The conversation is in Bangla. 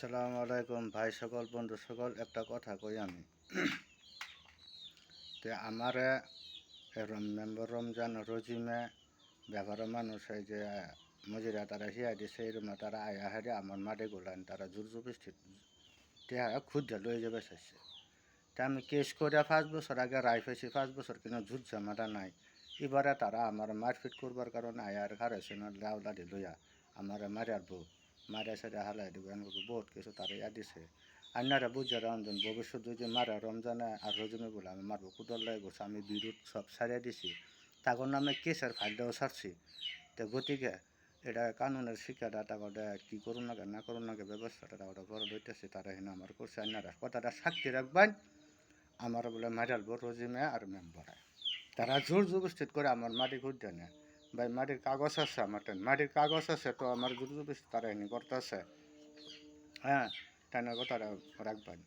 আসসালামু আলাইকুম ভাই সকল বন্ধু সকল একটা কথা কই আমি তে আমারে মেম্বার রমজান রজিমে ব্যবহার মানুষ এই যে মজিরা তারা হিয়া দিছে এই রুমে তারা আয়া হারে আমার মাঠে গোলান তারা জোর জবস্তি খুঁজে লয়ে যাবে চাইছে তা আমি কেস করে 5 বছর আগে রায় পাইছি 5 বছর কিনা ঝুট ঝামেলা নাই এবারে তারা আমার মারপিট করবার কারণে আয়ার খারাইছে না লাউলাদি লইয়া আমার মারারবো মারা সারা হালাই দেবো আমাকে বহুত কিছু তারা ইয়া দিছে আন্নারা বুঝে রঞ্জন ভবিষ্যৎ যদি মারা রমজানে আর রজমে বলে আমি মারবো কুদর লাই বসে আমি বিরোধ সব সারিয়ে দিছি তাগর নামে কেসের ফাইলটাও ছাড়ছি তো গতিকে এটা কানুনের শিক্ষাটা তাকে কী করুন না না করুন না ব্যবস্থাটা ওটা বড় লইতেছে তারা এনে আমার করছে আন্নারা কথাটা সাক্ষী রাখবেন আমার বলে মারালবো রজিমে আর মেম্বারে তারা জোর জবস্তিত করে আমার মাটি খুঁজতে নেয় ভাই মাটির কাগজ আছে আমার মাটির কাগজ আছে তো আমার জোর জবস্তি তারা এনে করতেছে হ্যাঁ তাই না কথাটা রাখবেন।